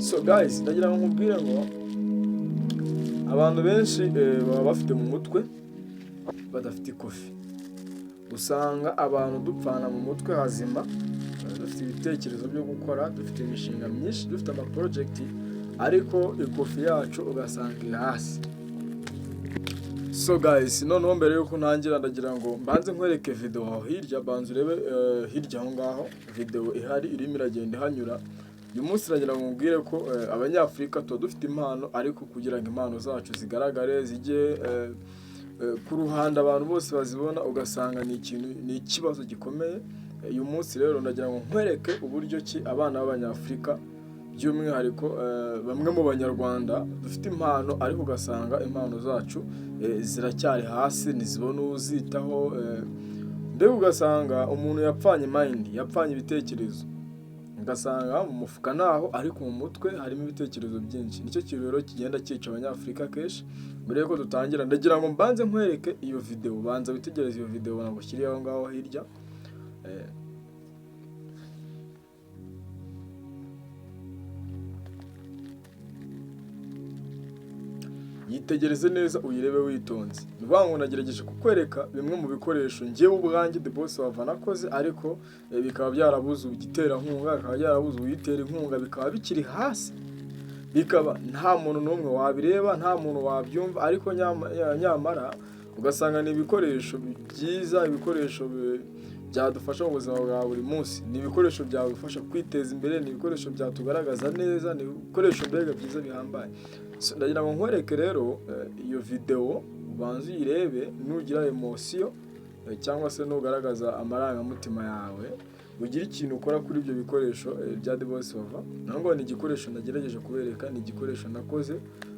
So guys, ndagira ngo nkubwire ngo abantu benshi baba bafite mu mutwe badafite ikofi. Usanga abantu dupfana mu mutwe hazima, dufite ibitekerezo byo gukora, dufite imishinga myinshi, dufite ama project, ariko ikofi yacu ugasanga iri hasi. So guys, noneho mbere yuko ntangira ndagira ngo mbanze nkwereke video aho hirya, banze urebe hirya aho ngaho video ihari irimo iragenda ihanyura. Uyu munsi nagira ngo mbwire ko abanyafrika tuba dufite impano, ariko kugira ngo impano zacu zigaragare zijye ku ruhande abantu bose bazibona, ugasanga ni ikibazo gikomeye. Uyu munsi rero ndagira ngo nkwereke uburyo ki abana b'abanyafrika by'umwihariko bamwe mu banyarwanda dufite impano, ariko ugasanga impano zacu ziracyari hasi, ntizibona uzitaho. Mbega ugasanga umuntu yapfanye mind, yapfanye ibitekerezo, ugasanga mu mufuka naho, ariko mu mutwe harimo ibitekerezo byinshi. Nicyo kintu rero kigenda cyica abanyafrika kenshi. Mbere yuko dutangira ndagira ngo mbanze nkwereke iyo video, banza witegereze iyo video nagushyiriye aho ngaho hirya. Yitegereze neza uyirebe witonze. Nivango nagerageje kukwereka bimwe mu bikoresho ngiye ubwanjye The Boss Wava nakoze, ariko bikaba byarabuze igitera nkunga, bikaba byarabuze uyitera inkunga, bikaba bikiri hasi, bikaba nta muntu n'umwe wabireba, nta muntu wabyumva, ariko nyamara ugasanga ni ibikoresho byiza, ibikoresho byadufasha mu buzima bwa buri munsi, ni ibikoresho byadufasha kwiteza imbere, ni ibikoresho byatugaragaza neza, ni ibikoresho mbega byiza bihambaye. Ndagira ngo nkwereke rero iyo video ubanze uyirebe, nugira emotion cyangwa se nugaragaza amarangamutima yawe, ugira ikintu ukora kuri ibyo bikoresho bya The Boss Wava. Nango ni igikoresho nagerageje kubereka, ni igikoresho nakoze,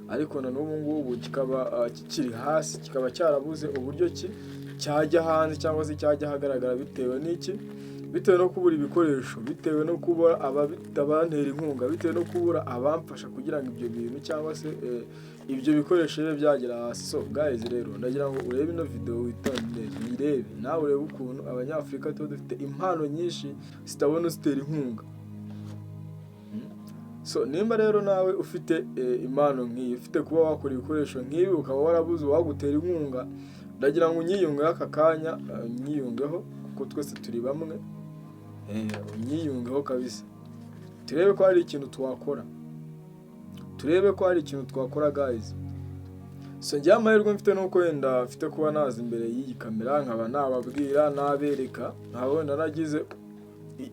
ariko na n'ubu ngubu kikaba kikiri hasi, kikaba cyarabuze uburyo ki cyajya hanze cyangwa se cyajya hagaragara. Bitewe n'iki? Bitewe no kubura ibikoresho, bitewe no kubura abantera inkunga, bitewe no kubura abamfasha kugira ngo ibyo bintu cyangwa se ibyo bikoresho bibe byagera hasi. So guys, rero ndagira ngo urebe ino video witonde, uyirebe nawe urebe ukuntu abanyafrika tuba dufite impano nyinshi zitabona uzitera inkunga. So nimba rero nawe ufite impano nk'iyi, ufite kuba wakora ibikoresho nk'ibi, ukaba warabuze uwagutera inkunga, ndagira ngo unyiyungeho aka kanya, unyiyungeho kuko twese turi bamwe. Unyiyungeho kabisa, turebe ko hari ikintu twakora, turebe ko hari ikintu twakora guys. So njye amahirwe mfite nuko wenda mfite kuba naza imbere y'iyi kamera, nkaba nababwira, nabereka, nkaba wenda nagize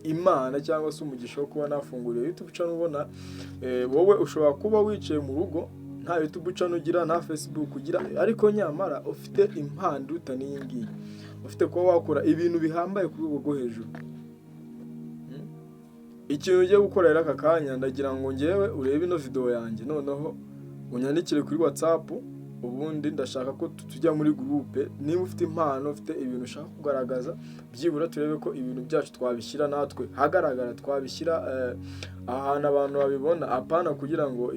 imana cyangwa se umugisha wo kuba nafunguriye YouTube channel. Ubona wowe ushobora kuba wicaye mu rugo, nta YouTube channel ugira, nta Facebook ugira, ariko nyamara ufite impano iruta n'iyi ngiyi, ufite kuba wakora ibintu bihambaye ku rwego rwo hejuru. Ikintu ugiye gukora rero aka kanya, ndagira ngo ngewe urebe ino video yanjye, noneho unyandikire kuri WhatsApp, ubundi ndashaka ko tujya muri groupe. Niba ufite impano, ufite ibintu ushaka kugaragaza, byibura turebe ko ibintu byacu twabishyira natwe hagaragara, twabishyira ahantu abantu babibona, apana kugira ngo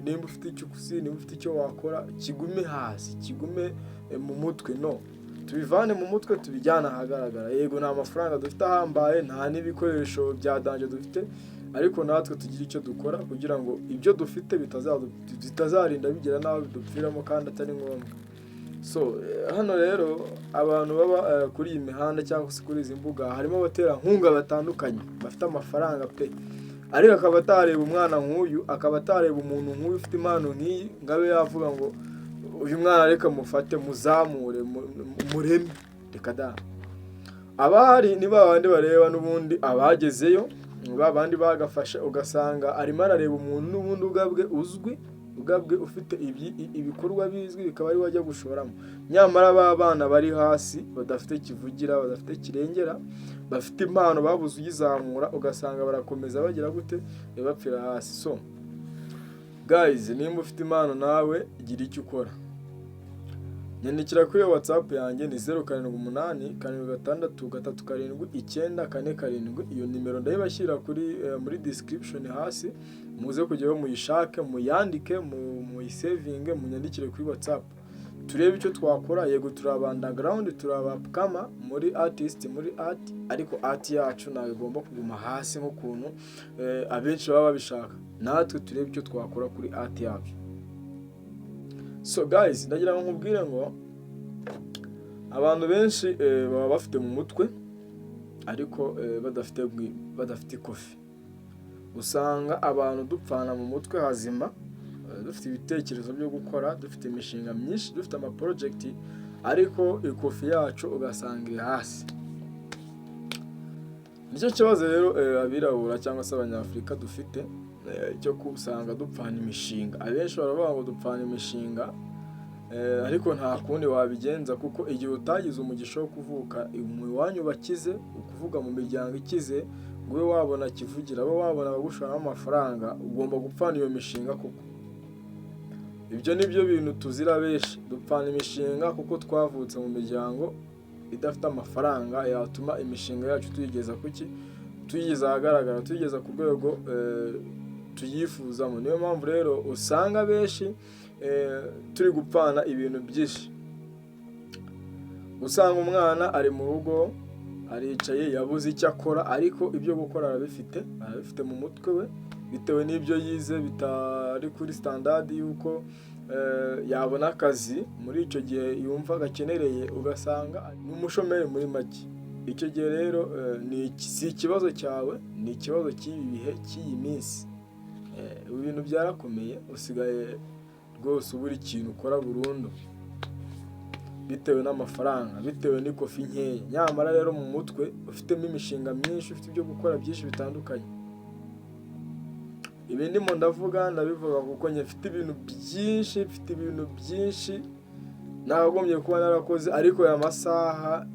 nimba ufite icyo ukuzi, nimba ufite icyo wakora kigume hasi, kigume mu mutwe. No, tubivane mu mutwe tubijyana ahagaragara. Yego nta mafaranga dufite ahambaye, nta n'ibikoresho bya danje dufite, ariko natwe tugira icyo dukora kugira ngo ibyo dufite bitazarinda bigera naho bidupfiramo kandi atari ngombwa. So hano rero abantu baba kuri iyi mihanda cyangwa se kuri izi mbuga, harimo abatera nkunga batandukanye bafite amafaranga pe, ariko akaba atareba umwana nk'uyu, akaba atareba umuntu nk'uyu ufite impano nk'iyi, ngabe yavuga ngo uyu mwana reka mufate muzamure mureme. Reka da, abahari ni babandi bareba n'ubundi abagezeyo, babandi bagafasha, ugasanga arimo arareba umuntu n'ubundi ubwabwe uzwi, ubwabwe ufite ibikorwa bizwi, bikaba ari wajya gushoramo. Nyamara babana bari hasi, badafite kivugira, badafite kirengera, bafite impano babuze uyizamura, ugasanga barakomeza bagira gute, bapfira hasi. So guys, nimba ufite impano nawe gira icyo ukora, nyandikira kuri WhatsApp yanjye ni 07876337 iyo nimero ndayibashyira muri description hasi, muze kujyaho muyishake, muyandike, muyisavinge, munyandikire kuri WhatsApp, turebe icyo twakora. Yego turaba underground, turaba upcoming muri artist, muri art, ariko art yacu ntabwo igomba kuguma hasi nk'ukuntu abenshi baba babishaka. natwe turebe icyo twakora kuri art yacu. So guys, ndagira ngo nkubwire ngo abantu benshi baba bafite mu mutwe ariko badafite ikofi. Usanga abantu dupfana mu mutwe hazima, dufite ibitekerezo byo gukora, dufite imishinga myinshi, dufite ama project, ariko ikofi yacu ugasanga iri hasi. Nicyo kibazo rero abirabura cyangwa se abanyafrika dufite cyo kusanga dupfana imishinga. Abenshi baravuga ngo dupfana imishinga, ariko nta kundi wabigenza, kuko igihe utagize umugisha wo kuvuka mu wanyu bakize, ukuvuga mu miryango ikize, ngo we wabona kivugira, we wabona bagushora amafaranga, ugomba gupfana iyo mishinga koko. Ibyo nibyo bintu tuzira benshi, dupfana imishinga kuko twavutse mu miryango idafite amafaranga yatuma imishinga yacu tuyigeza kuki, tuyigeza ahagaragara, tuyigeza ku rwego tuyifuzamo. Niyo mpamvu rero usanga benshi turi gupfana ibintu byinshi. Usanga umwana ari mu rugo, aricaye, yabuze icyo akora, ariko ibyo gukora arabifite mu mutwe we, bitewe n'ibyo yize bitari kuri standard yuko yabona akazi muri icyo gihe yumva gakenereye, ugasanga ni umushomeri muri make. Icyo gihe rero si ikibazo cyawe, ni ikibazo cy'ibi bihe, cy'iyi minsi. Ibintu byarakomeye, usigaye rwose ubura ikintu ukora burundu bitewe n'amafaranga, bitewe n'ikofi nkeya. Nyamara rero mu mutwe ufitemo imishinga myinshi, ufite ibyo gukora byinshi bitandukanye. Ibi ndimo ndabivuga kuko mfite ibintu byinshi nakagombye kuba narakoze, ariko aya masaha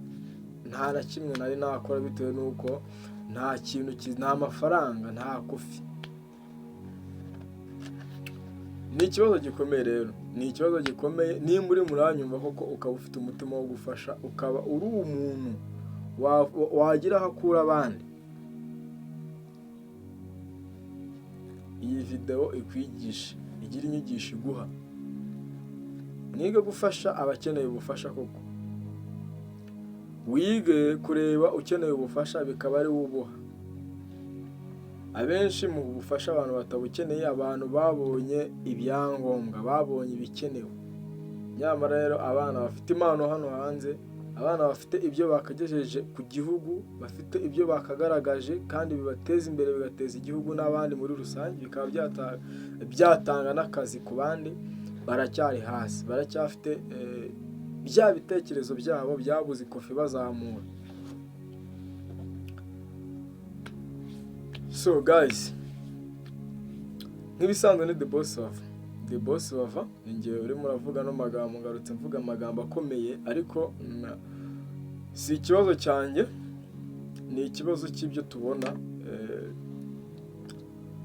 nta na kimwe nari nakora bitewe n'uko nta kintu, nta mafaranga, nta kofi. Ni ikibazo gikomeye rero, ni ikibazo gikomeye. Nimba uri muranyumva koko ukaba ufite umutima wo gufasha, ukaba uri umuntu wagira aho akura abandi, iyi video ikwigisha, igira inyigisho iguha. Mwige gufasha abakeneye ubufasha koko, wige kureba ukeneye ubufasha bikaba ari ubuha. Abenshi mu bufasha abantu batabukeneye, abantu babonye ibyangombwa, babonye ibikenewe. Nyamara rero abana bafite impano hano hanze, abana bafite ibyo bakagejeje ku gihugu, bafite ibyo bakagaragaje kandi bibateza imbere, bigateza igihugu n'abandi muri rusange, bikaba byatanga n'akazi ku bandi, baracyari hasi, baracyafite bya bitekerezo byabo byabuze ikofi bazamura. So guys, nk'ibisanzwe ni The Boss Bava, ninjye urimo uravuga no magambo, ngarutse mvuga amagambo akomeye, ariko si ikibazo cyanjye, ni ikibazo cy'ibyo tubona,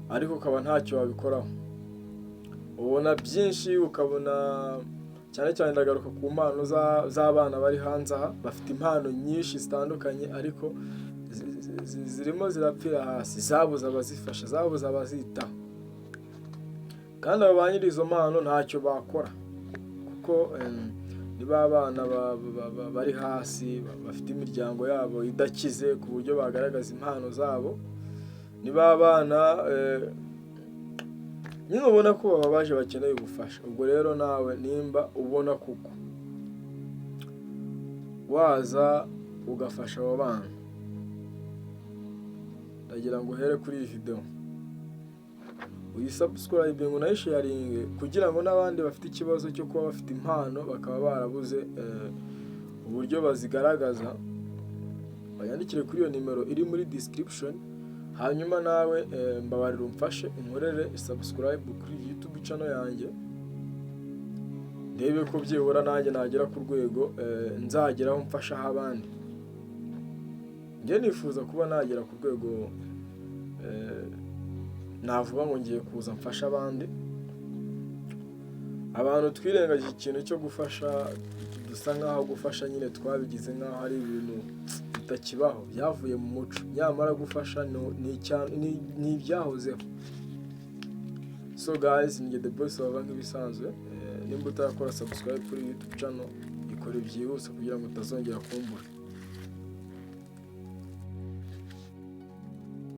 ariko ukaba ntacyo wabikoraho. Ubona byinshi, ukabona cyane cyane ndagaruka ku mpano z'abana bari hanze aha, bafite impano nyinshi zitandukanye, ariko zirimo zirapfira hasi, zabuze abazifasha, zabuze abazitaho. Kandi abo ba nyiri izo mpano ntacyo bakora, kuko niba abana bari hasi, bafite imiryango yabo idakize ku buryo bagaragaza impano zabo, niba abana nyine ubona ko bababaje bakeneye ubufasha. Ubwo rero nawe nimba ubona kuko waza ugafasha abo bana, ndagira ngo uhere kuri iyi video, uyisubscribe ngo unayisharinge, kugira ngo n'abandi bafite ikibazo cyo kuba bafite impano bakaba barabuze uburyo bazigaragaza, bayandikire kuri iyo nimero iri muri description. Hanyuma nawe mbabarira umfashe unkorere subscribe kuri YouTube channel yanjye, ndebe ko byibura nanjye nagera ku rwego nzageraho mfasha abandi. Njye nifuza kuba nagera ku rwego navuga ngo ngiye kuza mfasha abandi. Abantu twirengagije ikintu cyo gufasha, dusa nkaho gufasha nyine twabigize nkaho ari ibintu bitakibaho, byavuye mu muco. Nyamara gufasha ni ibyahozeho. So guys, ni The Boss Bava nk'ibisanzwe. Nimba utarakora subscribe kuri YouTube channel, ikore byihuse kugira ngo utazongera kumbura.